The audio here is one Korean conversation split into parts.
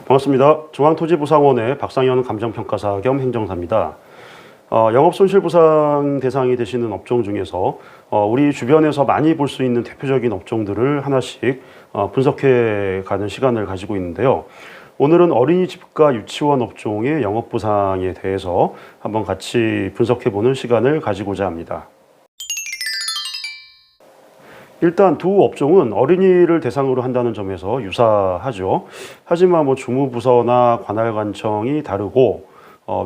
반갑습니다. 중앙토지보상원의 박상현 감정평가사 겸 행정사입니다. 영업손실보상 대상이 되시는 업종 중에서 우리 주변에서 많이 볼 수 있는 대표적인 업종들을 하나씩 분석해 가는 시간을 가지고 있는데요. 오늘은 어린이집과 유치원 업종의 영업보상에 대해서 한번 같이 분석해 보는 시간을 가지고자 합니다. 일단 두 업종은 어린이를 대상으로 한다는 점에서 유사하죠. 하지만 주무부서나 관할관청이 다르고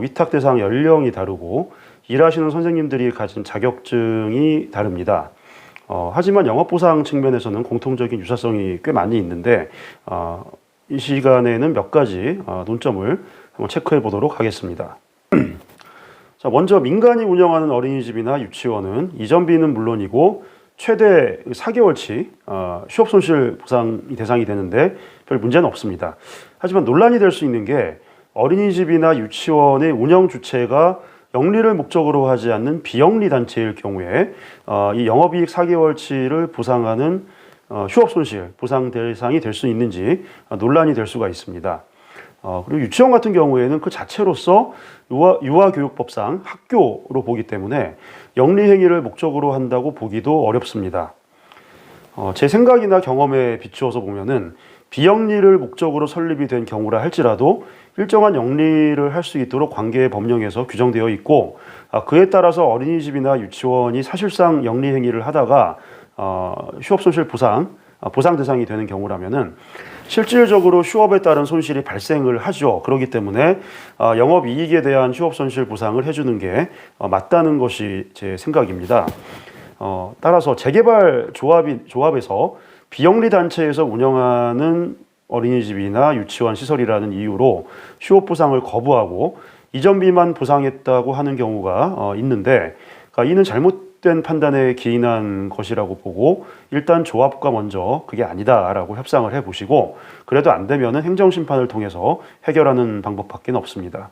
위탁 대상 연령이 다르고 일하시는 선생님들이 가진 자격증이 다릅니다. 하지만 영업보상 측면에서는 공통적인 유사성이 꽤 많이 있는데 이 시간에는 몇 가지 논점을 한번 체크해 보도록 하겠습니다. 자, 먼저 민간이 운영하는 어린이집이나 유치원은 이전비는 물론이고 최대 4개월치 휴업손실 보상이 대상이 되는데 별 문제는 없습니다. 하지만 논란이 될 수 있는 게 어린이집이나 유치원의 운영 주체가 영리를 목적으로 하지 않는 비영리 단체일 경우에 이 영업이익 4개월치를 보상하는 휴업손실 보상 대상이 될 수 있는지 논란이 될 수가 있습니다. 그리고 유치원 같은 경우에는 그 자체로서 유아교육법상 학교로 보기 때문에 영리행위를 목적으로 한다고 보기도 어렵습니다. 제 생각이나 경험에 비추어서 보면은 비영리를 목적으로 설립이 된 경우라 할지라도 일정한 영리를 할 수 있도록 관계 법령에서 규정되어 있고 그에 따라서 어린이집이나 유치원이 사실상 영리행위를 하다가 휴업손실 보상 대상이 되는 경우라면은 실질적으로 휴업에 따른 손실이 발생을 하죠. 그렇기 때문에 영업이익에 대한 휴업손실 보상을 해주는 게 맞다는 것이 제 생각입니다. 따라서 재개발 조합에서 비영리 단체에서 운영하는 어린이집이나 유치원 시설이라는 이유로 휴업 보상을 거부하고 이전비만 보상했다고 하는 경우가 있는데 이는 잘못된 판단에 기인한 것이라고 보고 일단 조합과 먼저 그게 아니다라고 협상을 해보시고 그래도 안 되면은 행정심판을 통해서 해결하는 방법밖에 없습니다.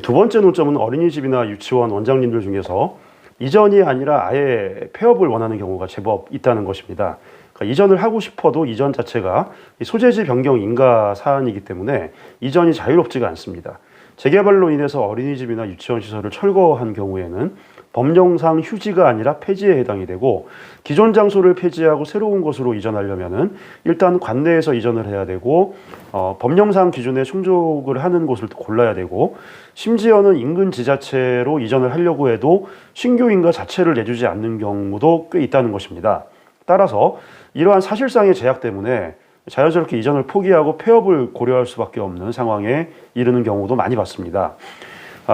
두 번째 논점은 어린이집이나 유치원 원장님들 중에서 이전이 아니라 아예 폐업을 원하는 경우가 제법 있다는 것입니다. 이전을 하고 싶어도 이전 자체가 소재지 변경 인가 사안이기 때문에 이전이 자유롭지가 않습니다. 재개발로 인해서 어린이집이나 유치원 시설을 철거한 경우에는 법령상 휴지가 아니라 폐지에 해당이 되고 기존 장소를 폐지하고 새로운 곳으로 이전하려면은 일단 관내에서 이전을 해야 되고 법령상 기준에 충족을 하는 곳을 골라야 되고 심지어는 인근 지자체로 이전을 하려고 해도 신규 인가 자체를 내주지 않는 경우도 꽤 있다는 것입니다. 따라서 이러한 사실상의 제약 때문에 자연스럽게 이전을 포기하고 폐업을 고려할 수밖에 없는 상황에 이르는 경우도 많이 봤습니다.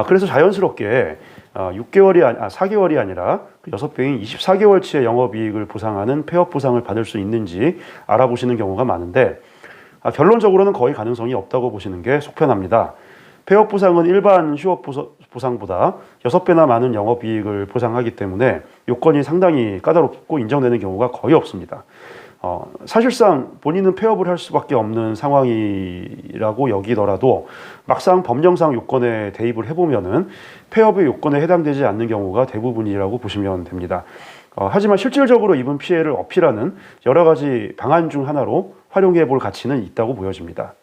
그래서 자연스럽게 4개월이 아니라 6배인 24개월치의 영업이익을 보상하는 폐업 보상을 받을 수 있는지 알아보시는 경우가 많은데 결론적으로는 거의 가능성이 없다고 보시는 게 속편합니다. 폐업 보상은 일반 휴업 보상보다 6배나 많은 영업이익을 보상하기 때문에 요건이 상당히 까다롭고 인정되는 경우가 거의 없습니다. 사실상 본인은 폐업을 할 수밖에 없는 상황이라고 여기더라도 막상 법령상 요건에 대입을 해보면은 폐업의 요건에 해당되지 않는 경우가 대부분이라고 보시면 됩니다. 하지만 실질적으로 입은 피해를 어필하는 여러 가지 방안 중 하나로 활용해 볼 가치는 있다고 보여집니다.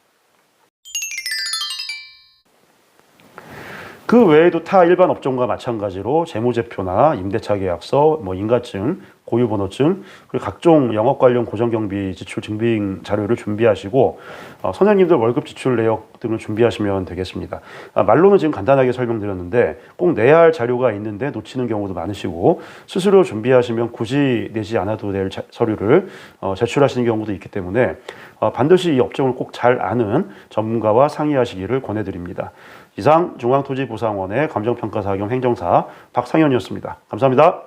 그 외에도 타 일반 업종과 마찬가지로 재무제표나 임대차 계약서, 인가증, 고유번호증, 그리고 각종 영업 관련 고정경비 지출 증빙 자료를 준비하시고 선생님들 월급 지출 내역 등을 준비하시면 되겠습니다. 말로는 지금 간단하게 설명드렸는데 꼭 내야 할 자료가 있는데 놓치는 경우도 많으시고 스스로 준비하시면 굳이 내지 않아도 될 서류를 제출하시는 경우도 있기 때문에 반드시 이 업종을 꼭 잘 아는 전문가와 상의하시기를 권해드립니다. 이상 중앙토지보상원의 감정평가사 겸 행정사 박상현이었습니다. 감사합니다.